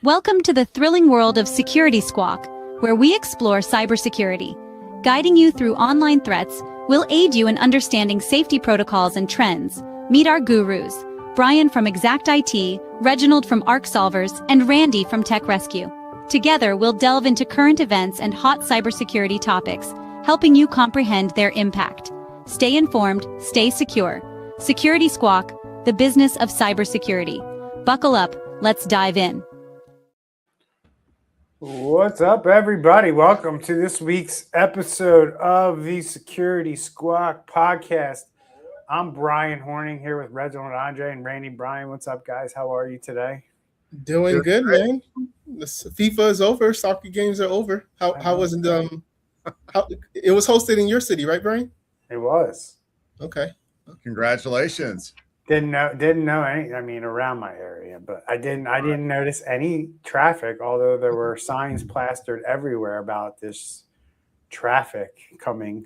Welcome to the thrilling world of Security Squawk, where we explore cybersecurity. Guiding you through online threats, we'll aid you in understanding safety protocols and trends. Meet our gurus, Brian from Exact IT, Reginald from Arc Solvers, and Randy from Tech Rescue. Together, we'll delve into current events and hot cybersecurity topics, helping you comprehend their impact. Stay informed, stay secure. Security Squawk, the business of cybersecurity. Buckle up, let's dive in. What's up, everybody? Welcome to this week's episode of the Security Squawk podcast. I'm Brian Horning here with Reginald Andre and Randy. Brian, what's up, guys? How are you today? Doing good, man. The FIFA is over. Soccer games are over. How was it? It was hosted in your city, right, Brian? It was. Okay. Congratulations. Didn't know any. I mean, around my area, but I didn't notice any traffic. Although there were signs plastered everywhere about this traffic coming.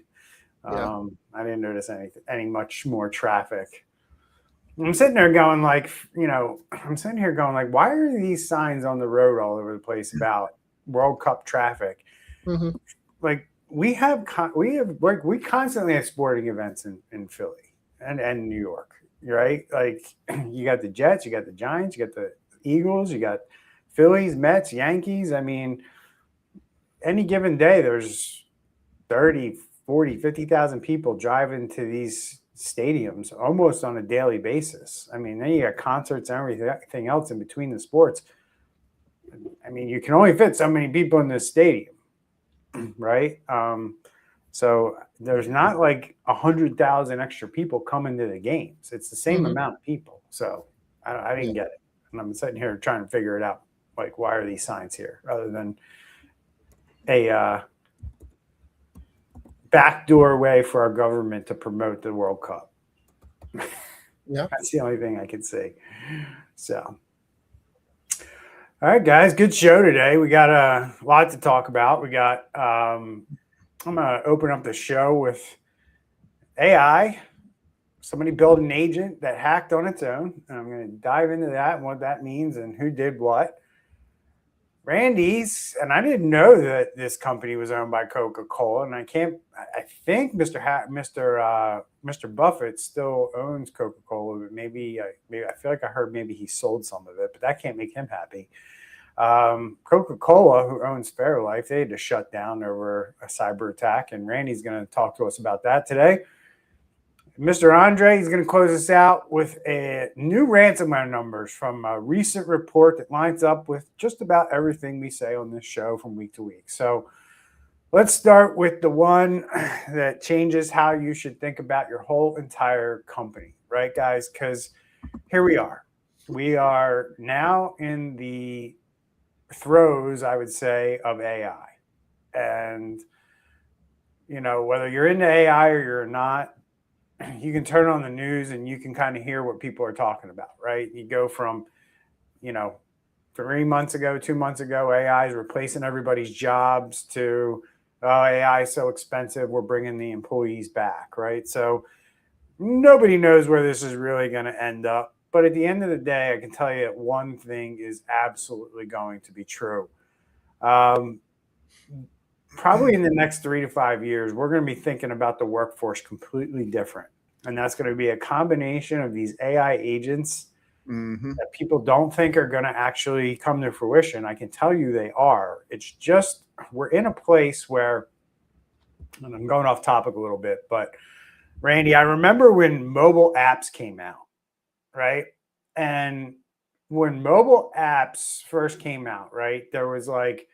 Yeah. I didn't notice any much more traffic. I'm sitting there going like, why are these signs on the road all over the place about World Cup traffic? Mm-hmm. Like we constantly have sporting events in Philly and New York, right? Like you got the Jets, you got the Giants, you got the Eagles, you got Phillies, Mets, Yankees. I mean, any given day there's 30, 40, 50,000 people driving to these stadiums almost on a daily basis. I mean, then you got concerts and everything else in between the sports. I mean, you can only fit so many people in this stadium, right? So there's not like 100,000 extra people coming to the games. It's the same amount of people. So I didn't get it. And I'm sitting here trying to figure it out. Like, why are these signs here rather than a backdoor way for our government to promote the World Cup? Yeah. That's the only thing I can see. So, all right, guys, good show today. We got a lot to talk about. We got, I'm going to open up the show with AI. Somebody built an agent that hacked on its own. And I'm going to dive into that and what that means and who did what. Randy's, and I didn't know that this company was owned by Coca-Cola, and I think Mr. Buffett still owns Coca-Cola, but maybe I feel like I heard maybe he sold some of it, but that can't make him happy. Coca-Cola, who owns Fairlife, they had to shut down over a cyber attack, and Randy's going to talk to us about that today. Mr. Andre is going to close us out with a new ransomware numbers from a recent report that lines up with just about everything we say on this show from week to week. So let's start with the one that changes how you should think about your whole entire company, right, guys? Because here we are. We are now in the throes, I would say, of AI. And, you know, whether you're into AI or you're not, you can turn on the news and you can kind of hear what people are talking about, right? You go from, 3 months ago, 2 months ago, AI is replacing everybody's jobs to, AI is so expensive, we're bringing the employees back, right? So nobody knows where this is really going to end up. But at the end of the day, I can tell you that one thing is absolutely going to be true. Probably in the next 3 to 5 years, we're going to be thinking about the workforce completely different. And that's going to be a combination of these AI agents that people don't think are going to actually come to fruition. I can tell you they are. It's just we're in a place where, and I'm going off topic a little bit, but Randy, I remember when mobile apps came out, right? And when mobile apps first came out, right, there was like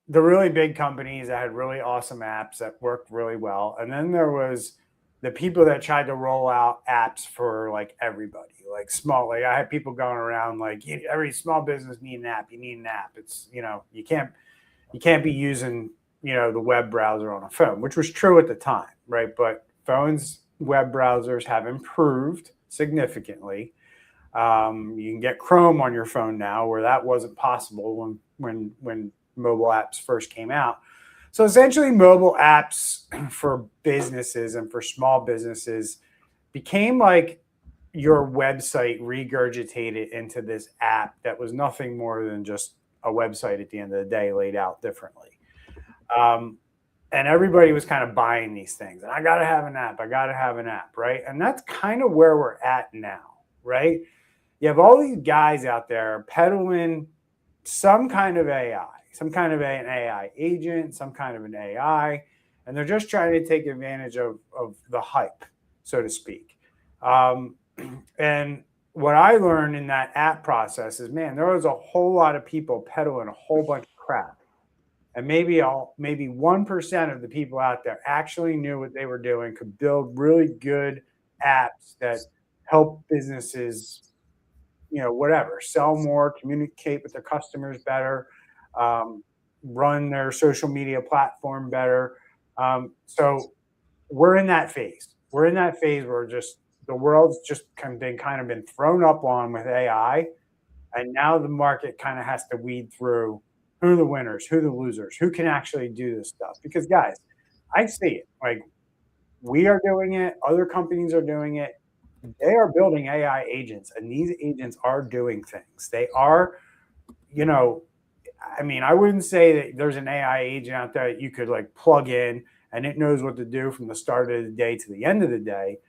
the really big companies that had really awesome apps that worked really well. And then there was the people that tried to roll out apps for like everybody, like small, like I had people going around like every small business need an app. You need an app. It's, you can't be using, the web browser on a phone, which was true at the time, right? But phones, web browsers have improved significantly. You can get Chrome on your phone now where that wasn't possible when mobile apps first came out. So essentially mobile apps for businesses and for small businesses became like your website regurgitated into this app that was nothing more than just a website at the end of the day laid out differently. And everybody was kind of buying these things. And I got to have an app. I got to have an app, right? And that's kind of where we're at now, right? You have all these guys out there peddling some kind of AI, some kind of an AI agent, some kind of an AI, and they're just trying to take advantage of the hype, so to speak. And what I learned in that app process is, man, there was a whole lot of people peddling a whole bunch of crap. And maybe 1% of the people out there actually knew what they were doing, could build really good apps that help businesses, whatever, sell more, communicate with their customers better, run their social media platform better. So we're in that phase. We're in that phase where just the world's just been thrown up on with AI. And now the market kind of has to weed through who are the winners, who are the losers, who can actually do this stuff. Because guys, I see it. Like, we are doing it. Other companies are doing it. They are building AI agents, and these agents are doing things. They are, I wouldn't say that there's an AI agent out there that you could like plug in and it knows what to do from the start of the day to the end of the day.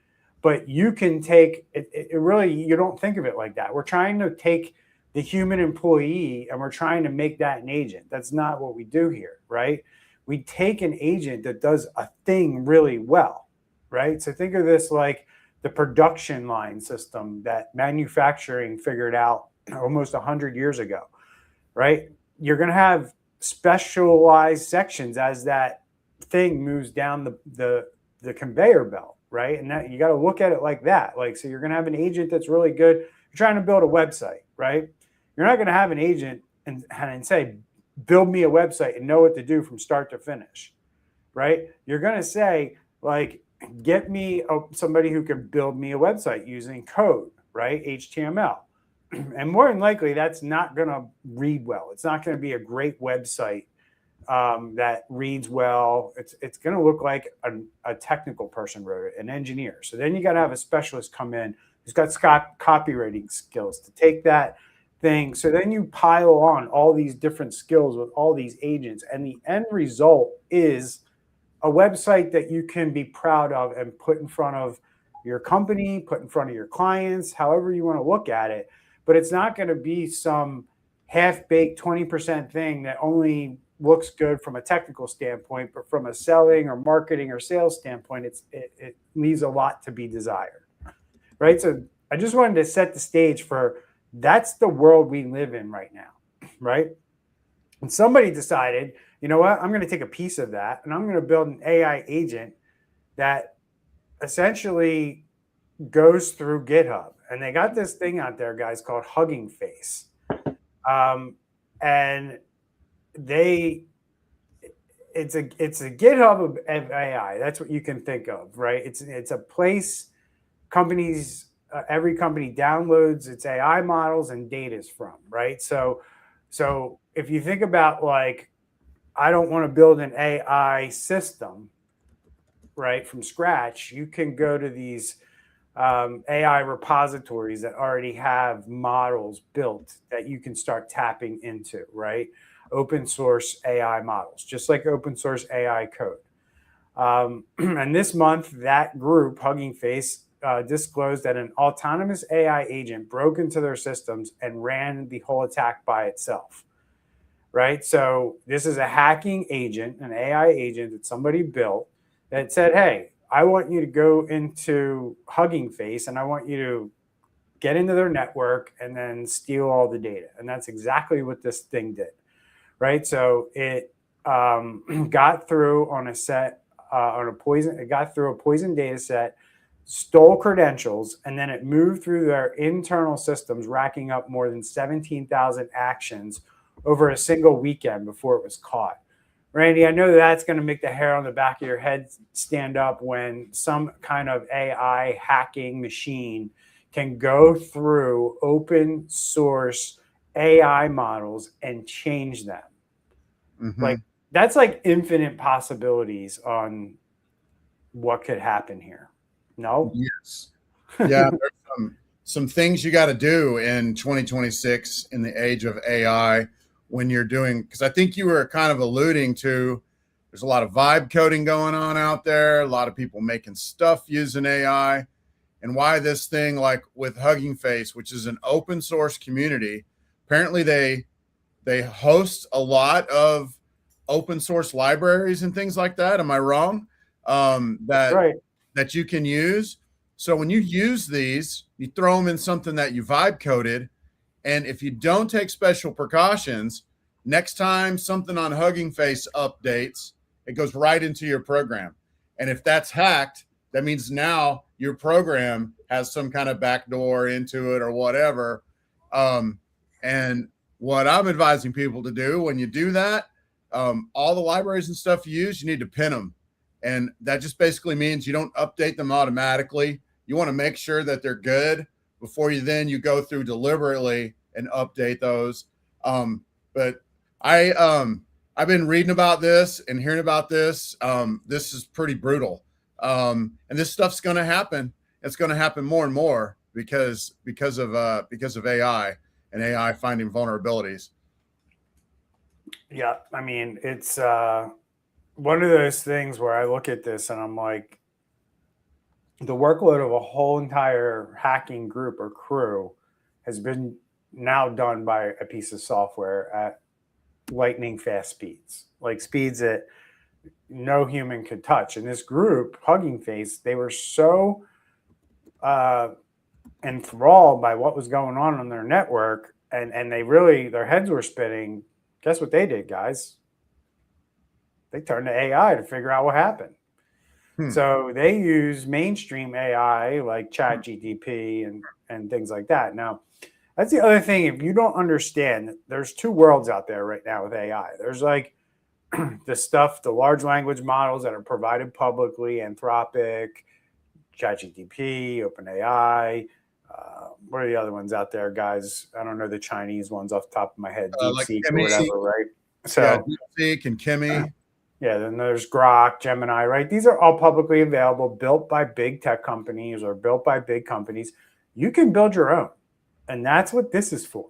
But you can take it really, you don't think of it like that. We're trying to take the human employee and we're trying to make that an agent. That's not what we do here, right? We take an agent that does a thing really well, right? So think of this like the production line system that manufacturing figured out almost 100 years ago, right? You're going to have specialized sections as that thing moves down the conveyor belt, right? And that you got to look at it like that. Like, so you're going to have an agent that's really good. You're trying to build a website, right? You're not going to have an agent and say, build me a website and know what to do from start to finish, right? You're going to say, like, get me somebody who can build me a website using code, right? HTML. And more than likely, that's not going to read well. It's not going to be a great website that reads well. It's going to look like a technical person wrote it, an engineer. So then you got to have a specialist come in who's got copywriting skills to take that thing. So then you pile on all these different skills with all these agents, and the end result is a website that you can be proud of and put in front of your company, put in front of your clients, however you want to look at it. But it's not going to be some half-baked 20% thing that only looks good from a technical standpoint, but from a selling or marketing or sales standpoint, it leaves a lot to be desired, right? So I just wanted to set the stage for that's the world we live in right now, right? And somebody decided, you know what, I'm going to take a piece of that and I'm going to build an AI agent that essentially goes through GitHub. And they got this thing out there, guys, called Hugging Face. And it's a GitHub of AI. That's what you can think of, right? It's a place companies, every company downloads its AI models and data from, right? So if you think about, like, I don't want to build an AI system, right, from scratch, you can go to these AI repositories that already have models built that you can start tapping into, right? Open source AI models, just like open source AI code. And this month, that group, Hugging Face, disclosed that an autonomous AI agent broke into their systems and ran the whole attack by itself, right? So this is a hacking agent, an AI agent that somebody built that said, hey, I want you to go into Hugging Face and I want you to get into their network and then steal all the data. And that's exactly what this thing did, right? So it got through on it got through a poison data set, stole credentials, and then it moved through their internal systems, racking up more than 17,000 actions over a single weekend before it was caught. Randy, I know that's going to make the hair on the back of your head stand up when some kind of AI hacking machine can go through open source AI models and change them. Mm-hmm. Like, that's like infinite possibilities on what could happen here. No? Yes. Yeah, there's some things you got to do in 2026 in the age of AI when you're doing, because I think you were kind of alluding to, there's a lot of vibe coding going on out there, a lot of people making stuff using AI, and why this thing like with Hugging Face, which is an open source community, apparently they host a lot of open source libraries and things like that. Am I wrong? That's right. That you can use. So when you use these, you throw them in something that you vibe coded. And if you don't take special precautions, next time something on Hugging Face updates, it goes right into your program. And if that's hacked, that means now your program has some kind of backdoor into it or whatever. And what I'm advising people to do when you do that, all the libraries and stuff you use, you need to pin them. And that just basically means you don't update them automatically. You want to make sure that they're good before you go through deliberately and update those. But I've been reading about this and hearing about this. This is pretty brutal. And this stuff's going to happen. It's going to happen more and more because of AI and AI finding vulnerabilities. Yeah, I mean, it's one of those things where I look at this and I'm like, the workload of a whole entire hacking group or crew has been now done by a piece of software at lightning fast speeds, like speeds that no human could touch. And this group, Hugging Face, they were so enthralled by what was going on their network, and they really, their heads were spinning. Guess what they did, guys? They turned to AI to figure out what happened. So they use mainstream AI like ChatGPT and things like that. Now, that's the other thing. If you don't understand, there's two worlds out there right now with AI. There's like the large language models that are provided publicly, Anthropic, ChatGPT, OpenAI. What are the other ones out there, guys? I don't know the Chinese ones off the top of my head, DeepSeek like or whatever, right? So yeah, DeepSeek and Kimi. Yeah, then there's Grok, Gemini, right? These are all publicly available, built by big tech companies or built by big companies. You can build your own. And that's what this is for.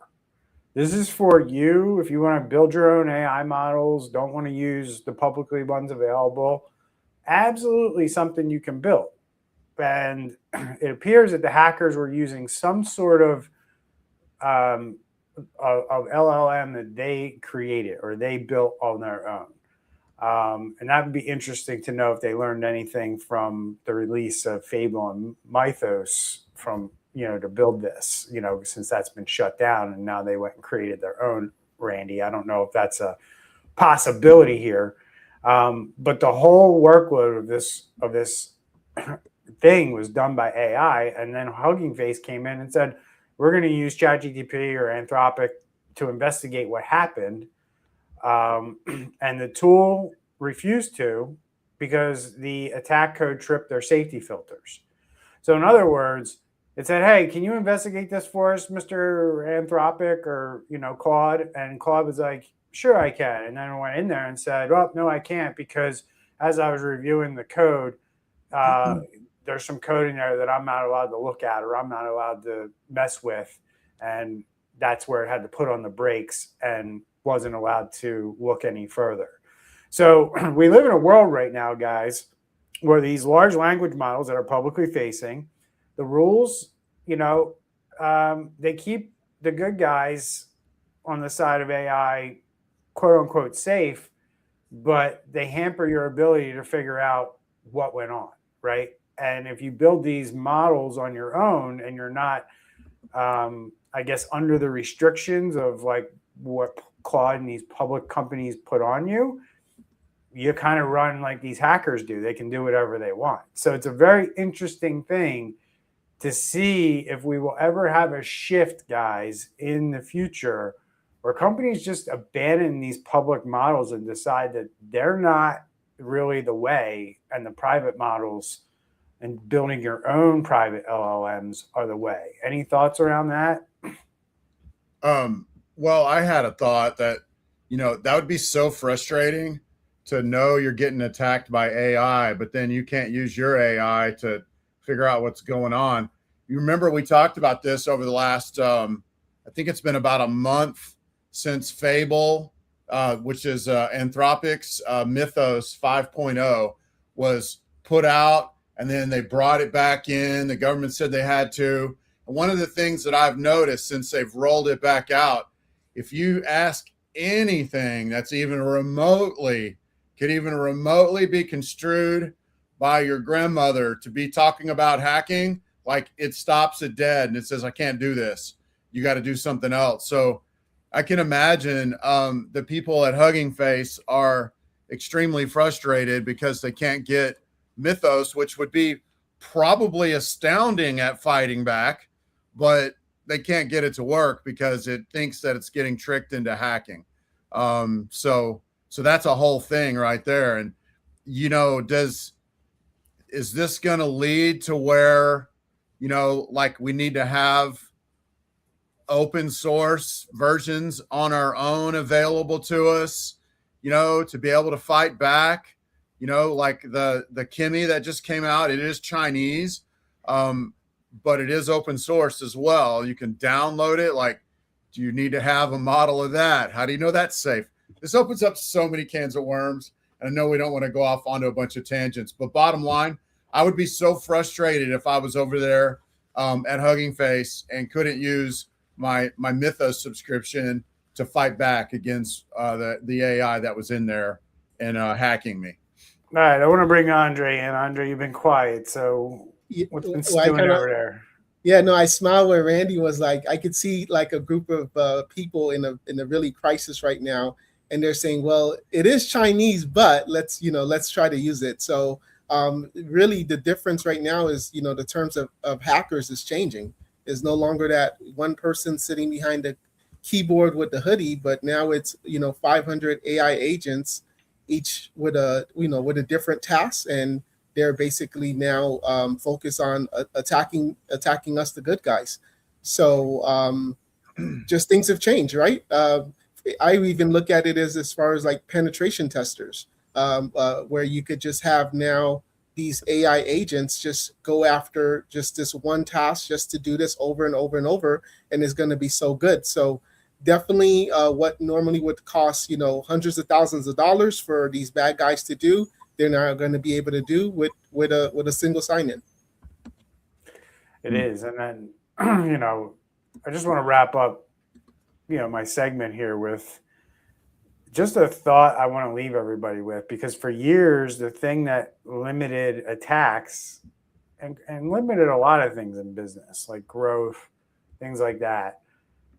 This is for you if you want to build your own AI models, don't want to use the publicly ones available. Absolutely something you can build. And it appears that the hackers were using some sort of LLM that they created or they built on their own. And that would be interesting to know if they learned anything from the release of Fable and Mythos from, to build this, since that's been shut down and now they went and created their own, Randy. I don't know if that's a possibility here. But the whole workload of this thing was done by AI. And then Hugging Face came in and said, we're going to use ChatGPT or Anthropic to investigate what happened. And the tool refused to because the attack code tripped their safety filters. So in other words, it said, hey, can you investigate this for us, Mr. Anthropic or, Claude? And Claude was like, sure, I can. And then I went in there and said, well, no, I can't, because as I was reviewing the code, there's some code in there that I'm not allowed to look at or I'm not allowed to mess with. And that's where it had to put on the brakes and wasn't allowed to look any further. So we live in a world right now, guys, where these large language models that are publicly facing, the rules, they keep the good guys on the side of AI, quote unquote, safe, but they hamper your ability to figure out what went on, right? And if you build these models on your own and you're not, I guess, under the restrictions of like what Claude and these public companies put on you, you kind of run like these hackers do. They can do whatever they want. So it's a very interesting thing to see if we will ever have a shift, guys, in the future where companies just abandon these public models and decide that they're not really the way and the private models and building your own private LLMs are the way. Any thoughts around that? Well, I had a thought that, that would be so frustrating to know you're getting attacked by AI, but then you can't use your AI to figure out what's going on. You remember we talked about this over the last, I think it's been about a month since Fable, which is Anthropic's Mythos 5.0 was put out, and then they brought it back in. The government said they had to. And one of the things that I've noticed since they've rolled it back out, if you ask anything that's could even remotely be construed by your grandmother to be talking about hacking, like it stops it dead and it says, I can't do this. You got to do something else. So I can imagine the people at Hugging Face are extremely frustrated because they can't get Mythos, which would be probably astounding at fighting back, but they can't get it to work because it thinks that it's getting tricked into hacking. So that's a whole thing right there. And, you know, is this going to lead to where, you know, like we need to have open source versions on our own available to us, you know, to be able to fight back, you know, like the Kimi that just came out, it is Chinese, but it is open source as well. You can download it. Like, do you need to have a model of that? How do you know that's safe? This opens up so many cans of worms. And I know we don't want to go off onto a bunch of tangents, but bottom line, I would be so frustrated if I was over there at Hugging Face and couldn't use my Mythos subscription to fight back against the AI that was in there and hacking me. All right, I want to bring Andre in. Andre, you've been quiet, so what's been stewing over there? Yeah, no, I smiled when Randy was like, I could see like a group of people in a really crisis right now, and they're saying, well, it is Chinese, but let's try to use it. So really the difference right now is, you know, the terms of hackers is changing. It's no longer that one person sitting behind the keyboard with the hoodie, but now it's, you know, 500 AI agents, each with a different task, and they're basically now focused on attacking us, the good guys. So just things have changed, right? I even look at it as far as like penetration testers, where you could just have now these AI agents just go after just this one task, just to do this over and over and over, and it's going to be so good. So definitely what normally would cost, you know, hundreds of thousands of dollars for these bad guys to do, they're now going to be able to do with a single sign-in. It is. And then, you know, I just want to wrap up, you know, my segment here with just a thought I want to leave everybody with, because for years, the thing that limited attacks and limited a lot of things in business, like growth, things like that,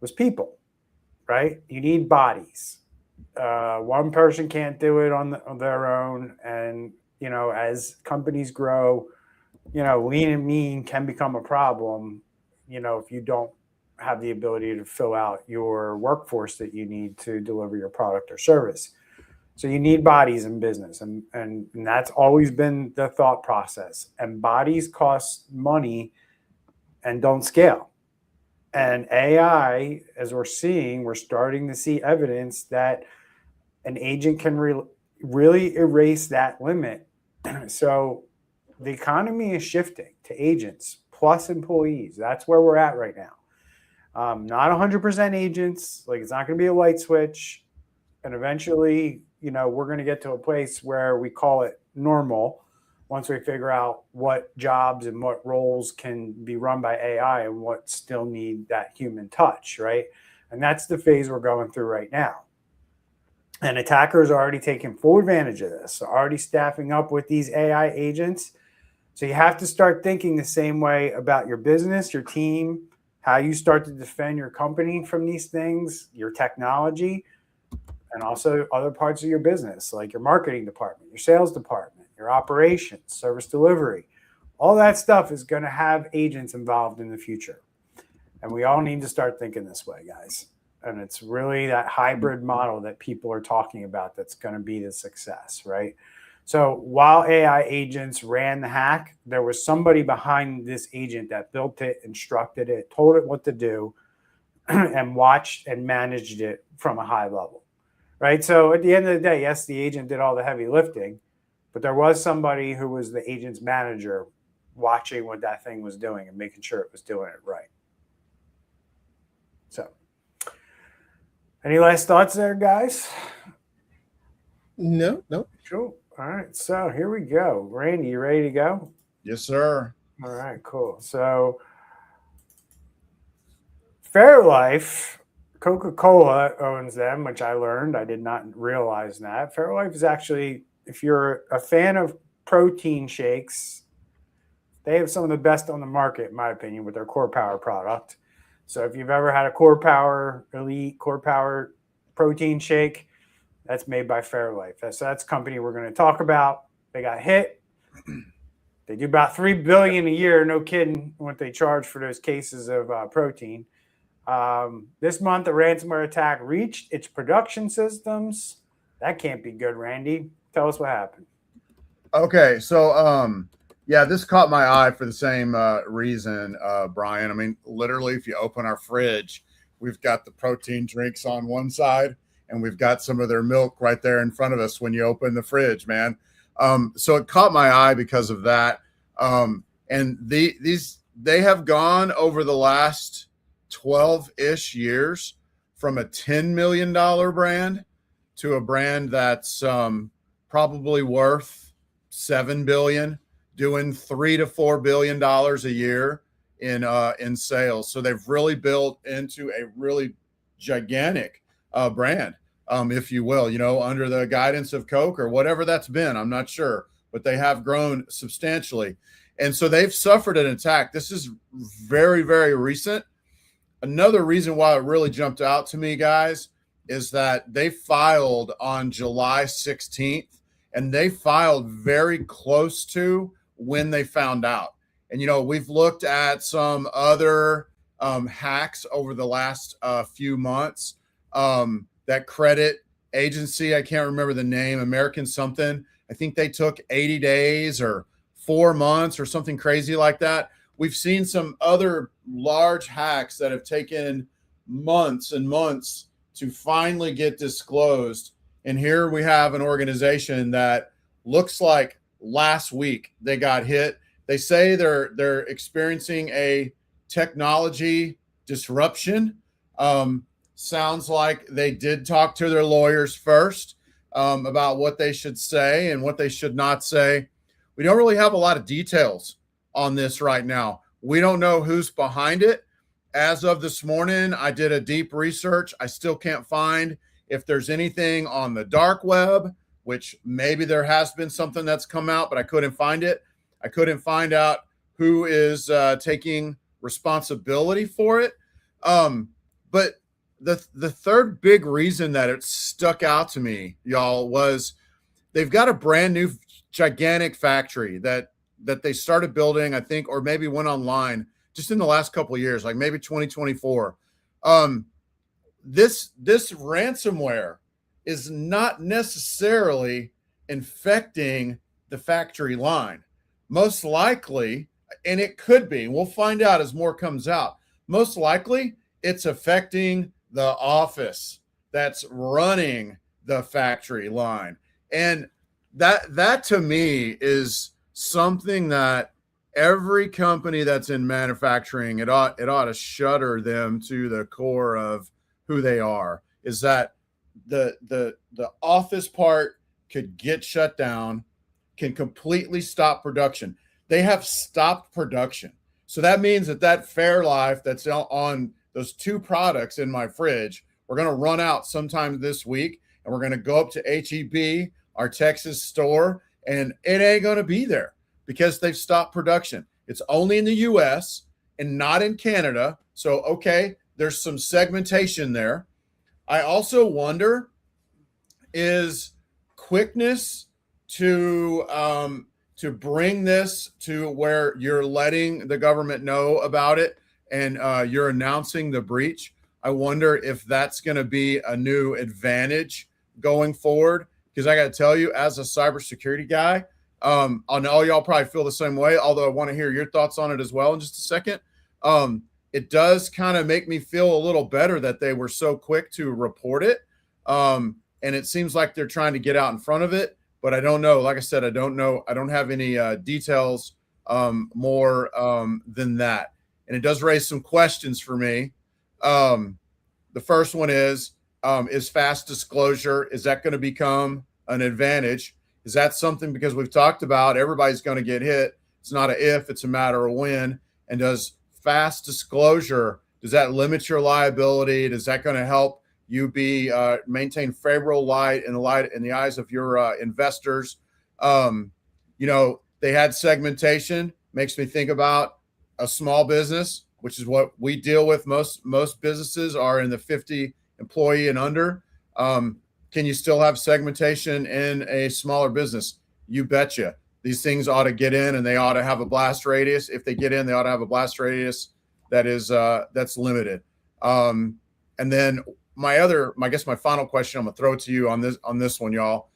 was people, right? You need bodies. One person can't do it on their own. And, you know, as companies grow, you know, lean and mean can become a problem, you know, if you don't have the ability to fill out your workforce that you need to deliver your product or service. So you need bodies in business. And that's always been the thought process. And bodies cost money and don't scale. And AI, as we're starting to see evidence that an agent can really erase that limit. So the economy is shifting to agents plus employees. That's where we're at right now. Not 100% agents. Like, it's not going to be a light switch. And eventually, you know, we're going to get to a place where we call it normal once we figure out what jobs and what roles can be run by AI and what still need that human touch, right? And that's the phase we're going through right now. And attackers are already taking full advantage of this. So already staffing up with these AI agents. So you have to start thinking the same way about your business, your team, how you start to defend your company from these things, your technology, and also other parts of your business, like your marketing department, your sales department, your operations, service delivery. All that stuff is going to have agents involved in the future. And we all need to start thinking this way, guys. And it's really that hybrid model that people are talking about that's going to be the success, right? So while AI agents ran the hack, there was somebody behind this agent that built it, instructed it, told it what to do, and watched and managed it from a high level, right? So at the end of the day, yes, the agent did all the heavy lifting, but there was somebody who was the agent's manager watching what that thing was doing and making sure it was doing it right. So, any last thoughts there, guys? No. Cool. All right. So here we go. Randy, you ready to go? Yes, sir. All right, cool. So Fairlife, Coca-Cola owns them, which I learned. I did not realize that. Fairlife is actually, if you're a fan of protein shakes, they have some of the best on the market, in my opinion, with their Core Power product. So if you've ever had a Core Power Elite, Core Power protein shake, that's made by Fairlife. That's a company we're going to talk about. They got hit. They do about $3 billion a year. No kidding what they charge for those cases of protein. This month, a ransomware attack reached its production systems. That can't be good, Randy. Tell us what happened. Okay, so yeah, this caught my eye for the same reason, Brian. I mean, literally, if you open our fridge, we've got the protein drinks on one side, and we've got some of their milk right there in front of us when you open the fridge, man. So it caught my eye because of that. And they have gone over the last 12-ish years from a $10 million brand to a brand that's probably worth $7 billion, doing $3 to $4 billion a year in sales. So they've really built into a really gigantic brand, if you will, under the guidance of Coke or whatever that's been. I'm not sure, but they have grown substantially. And so they've suffered an attack. This is very, very recent. Another reason why it really jumped out to me, guys, is that they filed on July 16th, and they filed very close to when they found out. And, we've looked at some other hacks over the last few months. That credit agency, I can't remember the name, American something. I think they took 80 days or 4 months or something crazy like that. We've seen some other large hacks that have taken months and months to finally get disclosed. And here we have an organization that looks like last week they got hit. They say they're experiencing a technology disruption. Sounds like they did talk to their lawyers first about what they should say and what they should not say. We don't really have a lot of details on this right now. We don't know who's behind it. As of this morning, I did a deep research. I still can't find if there's anything on the dark web, which maybe there has been something that's come out, but I couldn't find it. I couldn't find out who is taking responsibility for it. But the third big reason that it stuck out to me, y'all, was they've got a brand new gigantic factory that they started building, I think, or maybe went online just in the last couple of years, like maybe 2024. This ransomware is not necessarily infecting the factory line. Most likely, and it could be, we'll find out as more comes out, most likely it's affecting the office that's running the factory line. And that to me is something that every company that's in manufacturing, it ought to shudder them to the core of who they are, is that the office part could get shut down, can completely stop production. They have stopped production. So that means that Fairlife that's on those two products in my fridge, we're going to run out sometime this week, and we're going to go up to HEB, our Texas store, and it ain't going to be there because they've stopped production. It's only in the US and not in Canada. So, okay, there's some segmentation there. I also wonder, is quickness to bring this to where you're letting the government know about it and you're announcing the breach. I wonder if that's going to be a new advantage going forward. Because I got to tell you, as a cybersecurity guy, I know y'all probably feel the same way, although I want to hear your thoughts on it as well in just a second. It does kind of make me feel a little better that they were so quick to report it. And it seems like they're trying to get out in front of it, but I don't know. Like I said, I don't know. I don't have any details more than that. And it does raise some questions for me. The first one is fast disclosure, is that going to become an advantage? Is that something, because we've talked about everybody's going to get hit. It's not a if, it's a matter of when. And does fast disclosure, does that limit your liability? Does that going to help you be maintain favorable light in the eyes of your investors? They had segmentation, makes me think about a small business, which is what we deal with. Most businesses are in the 50 employee and under. Can you still have segmentation in a smaller business? You betcha. These things ought to get in, and they ought to have a blast radius. If they get in, they ought to have a blast radius that's limited. And then my final question, I'm gonna throw it to you on this one, y'all.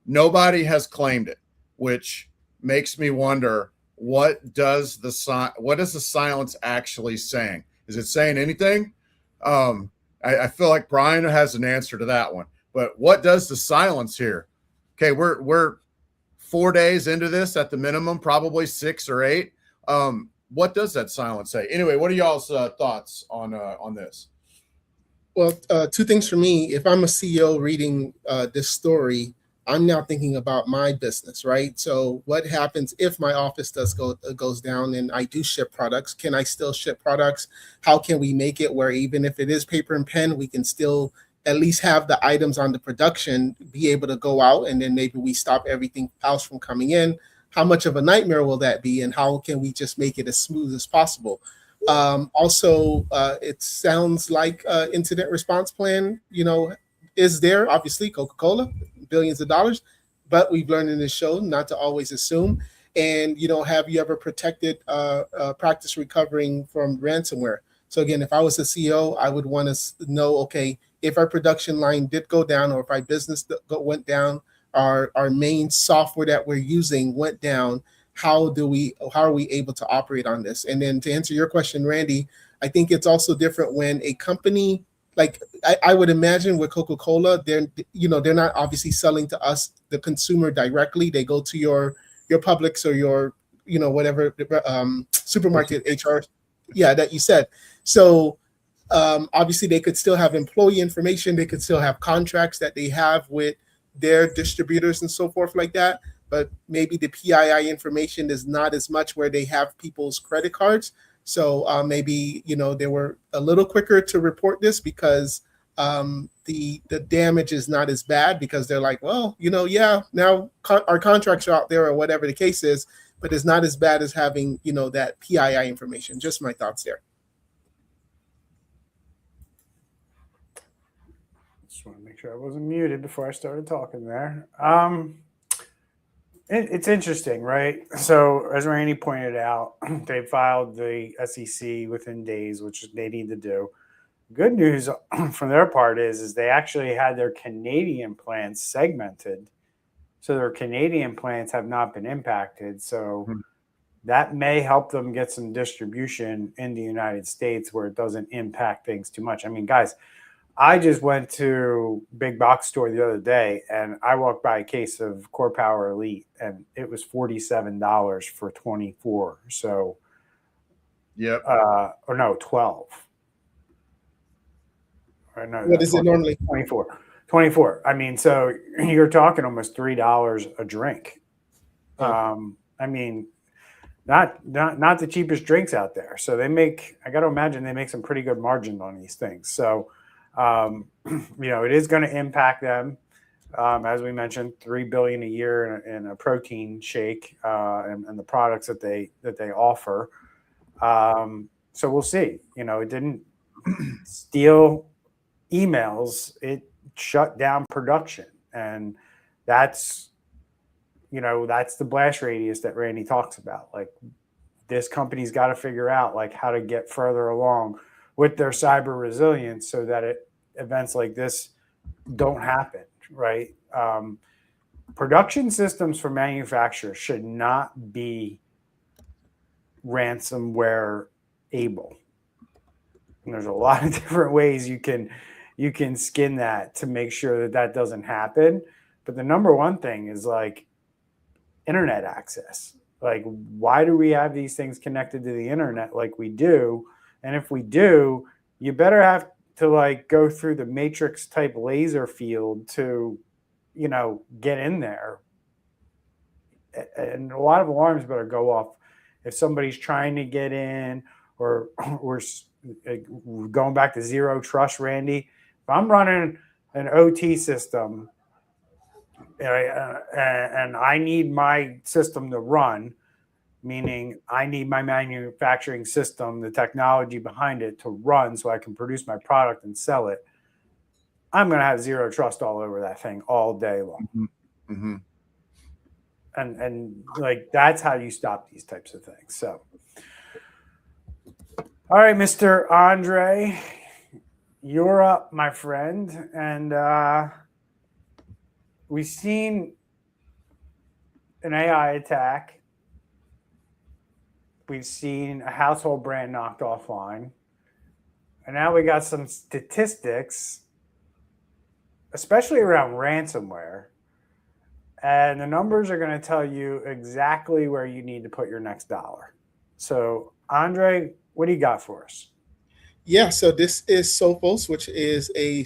Nobody has claimed it, which makes me wonder, what does the silence actually saying? Is it saying anything? I feel like Brian has an answer to that one, but what does the silence here? Okay, we're 4 days into this at the minimum, probably 6 or 8. What does that silence say? Anyway, what are y'all's thoughts on this? Well, 2 things for me. If I'm a CEO reading this story, I'm now thinking about my business, right? So what happens if my office goes down and I do ship products? Can I still ship products? How can we make it where even if it is paper and pen, we can still at least have the items on the production be able to go out, and then maybe we stop everything else from coming in? How much of a nightmare will that be? And how can we just make it as smooth as possible? Also, it sounds like incident response plan, is there. Obviously, Coca-Cola, billions of dollars, but we've learned in this show not to always assume. And, have you ever practice recovering from ransomware? So again, if I was a CEO, I would want to know, okay, if our production line did go down, or if our business went down, our main software that we're using went down, how are we able to operate on this? And then to answer your question, Randy, I think it's also different when a company, like I would imagine with Coca-Cola, they're not obviously selling to us, the consumer, directly. They go to your Publix or your, whatever supermarket HR, that you said. So obviously they could still have employee information. They could still have contracts that they have with their distributors and so forth like that. But maybe the PII information is not as much, where they have people's credit cards. So maybe, they were a little quicker to report this because the damage is not as bad, because they're like, well, now our contracts are out there, or whatever the case is, but it's not as bad as having, that PII information. Just my thoughts there. Just want to make sure I wasn't muted before I started talking there. It's interesting, right? So as Randy pointed out, they filed the SEC within days, which they need to do. Good news from their part is they actually had their Canadian plants segmented. So their Canadian plants have not been impacted. So that may help them get some distribution in the United States where it doesn't impact things too much. I mean, guys, I just went to big box store the other day, and I walked by a case of Core Power Elite, and it was $47 for 24. So, yep. Or no, 12. Or no, what is 20, it normally? 24. 24. I mean, so you're talking almost $3 a drink. I mean, not the cheapest drinks out there. So I got to imagine they make some pretty good margin on these things. So, it is going to impact them. As we mentioned, $3 billion a year in a protein shake, and the products that they offer. So we'll see. It didn't steal emails; it shut down production, and that's the blast radius that Randy talks about. Like, this company's got to figure out how to get further along with their cyber resilience so that events like this don't happen, right? Production systems for manufacturers should not be ransomware able. And there's a lot of different ways you can skin that to make sure that doesn't happen. But the number one thing is internet access. Like, why do we have these things connected to the internet like we do? And if we do, you better have to like go through the matrix type laser field to, get in there. And a lot of alarms better go off if somebody's trying to get in, or we're going back to zero trust, Randy. If I'm running an OT system and I need my system to run, meaning I need my manufacturing system, the technology behind it to run so I can produce my product and sell it, I'm going to have zero trust all over that thing all day long. Mm-hmm. Mm-hmm. And like, that's how you stop these types of things. So, all right, Mr. Andre, you're up, my friend. And we've seen an AI attack. We've seen a household brand knocked offline. And now we got some statistics, especially around ransomware. And the numbers are going to tell you exactly where you need to put your next dollar. So, Andre, what do you got for us? Yeah, so this is Sophos, which is a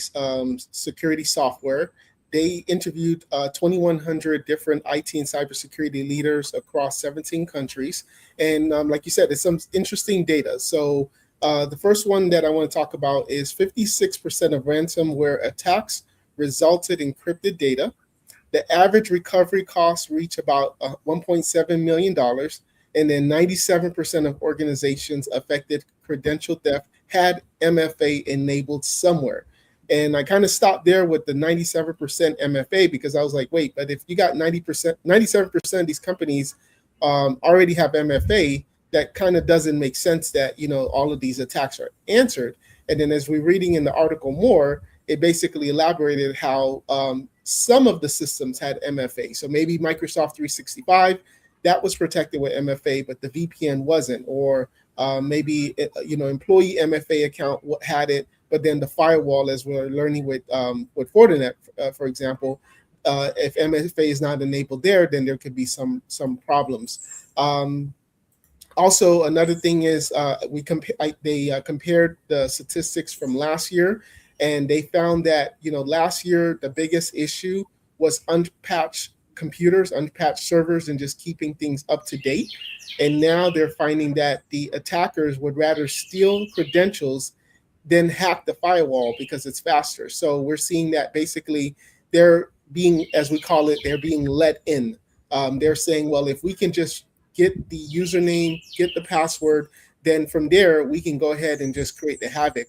security software. They interviewed 2,100 different IT and cybersecurity leaders across 17 countries. And like you said, it's some interesting data. So the first one that I want to talk about is 56% of ransomware attacks resulted in encrypted data. The average recovery costs reach about $1.7 million. And then 97% of organizations affected credential theft had MFA enabled somewhere. And I kind of stopped there with the 97% MFA because I was like, wait, but if you got 97% of these companies already have MFA, that kind of doesn't make sense that, all of these attacks are answered. And then as we're reading in the article more, it basically elaborated how some of the systems had MFA. So maybe Microsoft 365, that was protected with MFA, but the VPN wasn't. Or maybe, employee MFA account had it, but then the firewall, as we're learning with Fortinet, for example, if MFA is not enabled there, then there could be some problems. Also, another thing is they compared the statistics from last year, and they found that last year the biggest issue was unpatched computers, unpatched servers, and just keeping things up to date. And now they're finding that the attackers would rather steal credentials than hack the firewall because it's faster. So we're seeing that basically they're being, as we call it, they're being let in. They're saying, well, if we can just get the username, get the password, then from there we can go ahead and just create the havoc.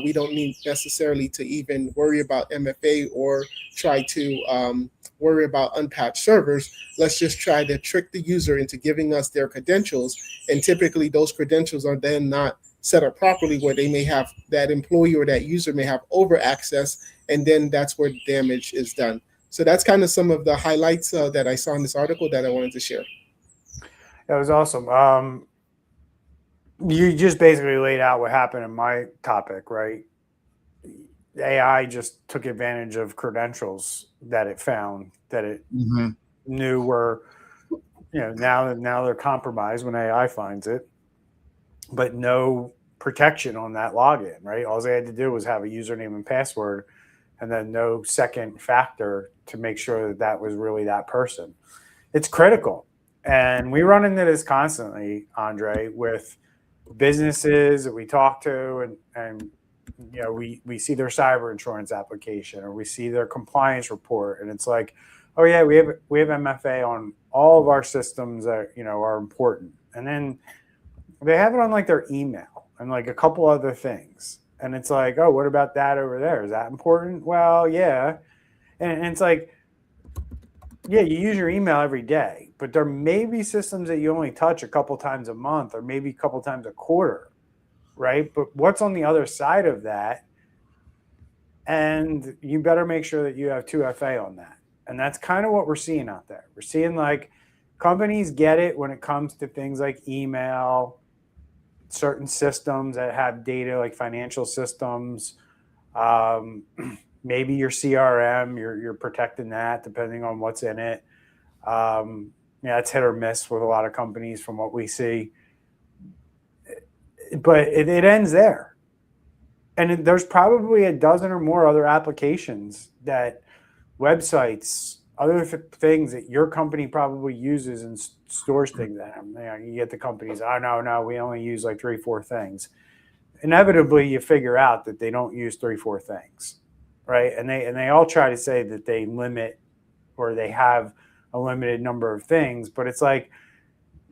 We don't need necessarily to even worry about MFA or try to worry about unpatched servers. Let's just try to trick the user into giving us their credentials. And typically those credentials are then not set up properly, where they may have, that employee or that user may have over access, and then that's where damage is done. So that's kind of some of the highlights that I saw in this article that I wanted to share. That was awesome. You just basically laid out what happened in my topic, right? AI just took advantage of credentials that it found, that it knew were, now they're compromised when AI finds it, but no protection on that login, right? All they had to do was have a username and password, and then no second factor to make sure that that was really that person. It's critical. And we run into this constantly, Andre, with businesses that we talk to, and we see their cyber insurance application, or we see their compliance report, and it's like, oh yeah, we have MFA on all of our systems that are important, and then they have it on like their email and like a couple other things, and it's like, oh, what about that over there? Is that important? Well, yeah, and it's like, yeah, you use your email every day, but there may be systems that you only touch a couple times a month, or maybe a couple times a quarter, right? But what's on the other side of that? And you better make sure that you have 2FA on that. And that's kind of what we're seeing out there. We're seeing like companies get it when it comes to things like email, certain systems that have data like financial systems, maybe your CRM, you're protecting that depending on what's in it. Yeah, it's hit or miss with a lot of companies from what we see. But it ends there. And there's probably a dozen or more other applications that websites, other things that your company probably uses and stores things in. You get the companies, oh, no, we only use like 3-4 things. Inevitably, you figure out that they don't use 3-4 things, right? And they all try to say that they limit or they have a limited number of things, but it's like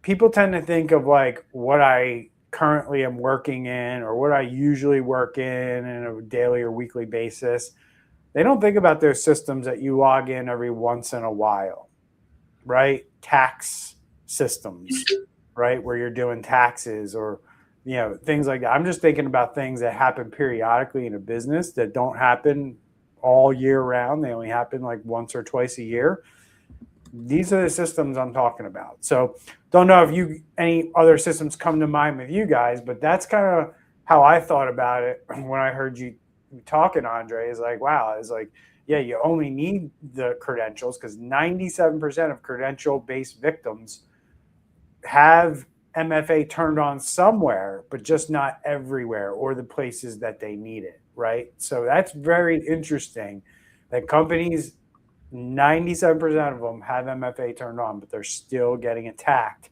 people tend to think of like what I currently am working in or what I usually work in a daily or weekly basis. They don't think about those systems that you log in every once in a while, right? Tax systems, right? Where you're doing taxes or, things like that. I'm just thinking about things that happen periodically in a business that don't happen all year round. They only happen like once or twice a year. These are the systems I'm talking about. So don't know if any other systems come to mind with you guys, but that's kind of how I thought about it when I heard you talking, Andre. Is like, wow, it's like, yeah, you only need the credentials because 97% of credential-based victims have MFA turned on somewhere, but just not everywhere or the places that they need it, right? So that's very interesting that companies, 97% of them have MFA turned on, but they're still getting attacked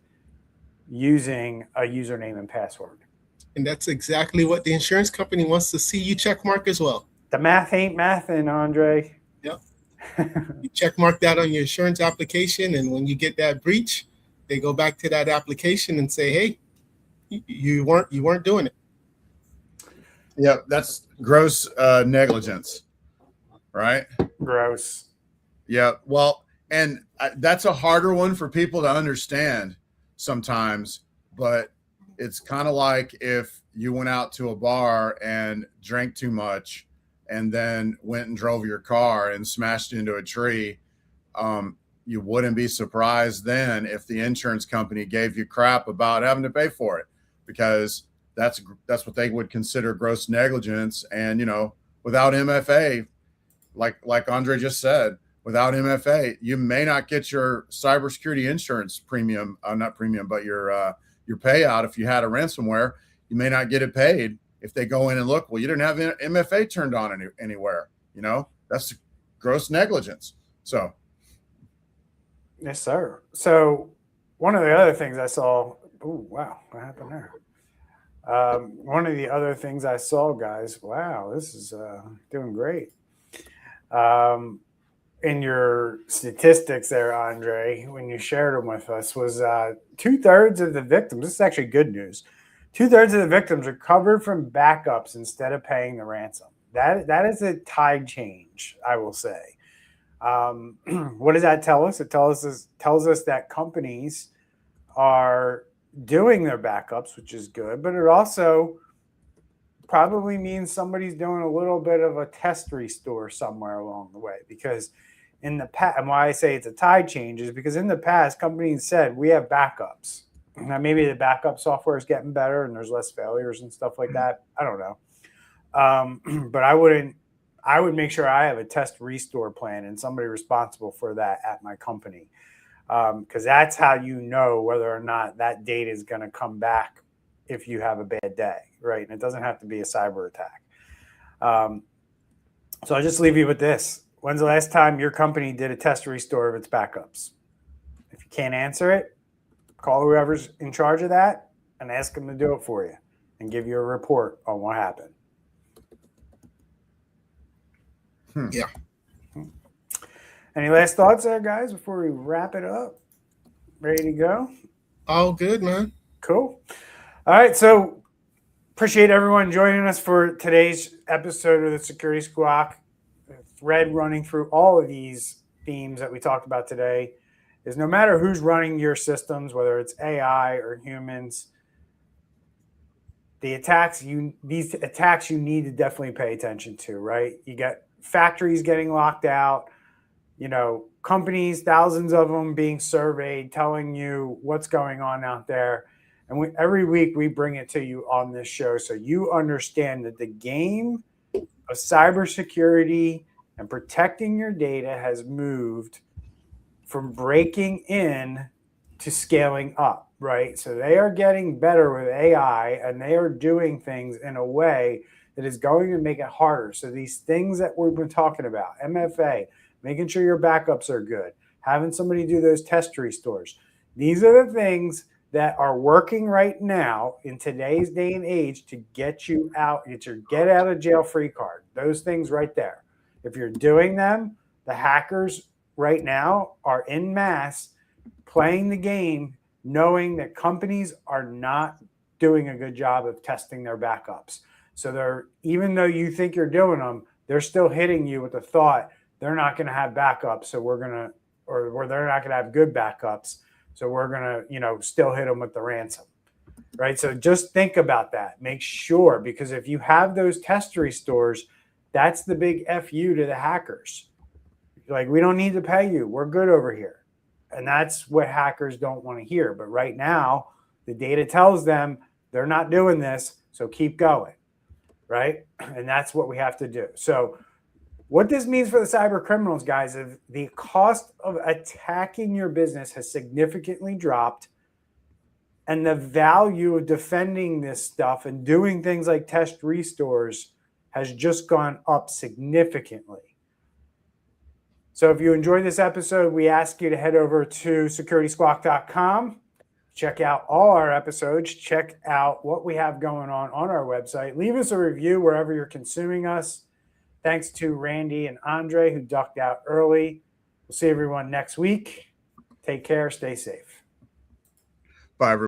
using a username and password. And that's exactly what the insurance company wants to see you check mark as well. The math ain't mathin', Andre. Yep. You check mark that on your insurance application, and when you get that breach, they go back to that application and say, hey, you weren't doing it. Yep, that's gross negligence, right? Gross. Yeah, well, and that's a harder one for people to understand sometimes, but it's kind of like if you went out to a bar and drank too much and then went and drove your car and smashed into a tree. You wouldn't be surprised then if the insurance company gave you crap about having to pay for it, because that's what they would consider gross negligence. And, without MFA, like Andre just said, without MFA, you may not get your cybersecurity insurance premium, not premium, but your payout. If you had a ransomware, you may not get it paid if they go in and look, well, you didn't have MFA turned on anywhere. That's gross negligence. So. Yes, sir. So one of the other things I saw, oh, wow, what happened there? One of the other things I saw, guys, wow, this is doing great. In your statistics there, Andre, when you shared them with us, was 2/3 of the victims, this is actually good news, 2/3 of the victims recovered from backups instead of paying the ransom. That is a tide change, I will say. What does that tell us? It tells us that companies are doing their backups, which is good, but it also probably means somebody's doing a little bit of a test restore somewhere along the way, because in the past, and why I say it's a tide change is because in the past, companies said we have backups. Now maybe the backup software is getting better and there's less failures and stuff like that. I don't know. But I would make sure I have a test restore plan and somebody responsible for that at my company. Because that's how you know whether or not that data is going to come back if you have a bad day, right? And it doesn't have to be a cyber attack. So I'll just leave you with this. When's the last time your company did a test restore of its backups? If you can't answer it, call whoever's in charge of that and ask them to do it for you and give you a report on what happened. Yeah. Any last thoughts there, guys, before we wrap it up? Ready to go? All good, man. Cool. All right. So appreciate everyone joining us for today's episode of the Security Squawk. The thread running through all of these themes that we talked about today is no matter who's running your systems, whether it's AI or humans, these attacks you need to definitely pay attention to, right? You got factories getting locked out, companies, thousands of them being surveyed, telling you what's going on out there. And every week we bring it to you on this show so you understand that the game of cybersecurity and protecting your data has moved from breaking in to scaling up, right? So they are getting better with AI, and they are doing things in a way that is going to make it harder. So these things that we've been talking about, MFA, making sure your backups are good, having somebody do those test restores, these are the things that are working right now in today's day and age to get you out, get your get out of jail free card. Those things right there. If you're doing them, the hackers right now are en masse playing the game, knowing that companies are not doing a good job of testing their backups. So they're, even though you think you're doing them, they're still hitting you with the thought they're not going to have backups. So we're going to, or they're not going to have good backups. So we're going to, still hit them with the ransom, right? So just think about that. Make sure, because if you have those test restores, that's the big FU to the hackers. Like, we don't need to pay you. We're good over here. And that's what hackers don't want to hear. But right now, the data tells them they're not doing this. So keep going, right? And that's what we have to do. So what this means for the cyber criminals, guys, is the cost of attacking your business has significantly dropped, and the value of defending this stuff and doing things like test restores has just gone up significantly. So if you enjoyed this episode, we ask you to head over to securitysquawk.com, check out all our episodes, check out what we have going on our website. Leave us a review wherever you're consuming us. Thanks to Randy and Andre, who ducked out early. We'll see everyone next week. Take care. Stay safe. Bye, everyone.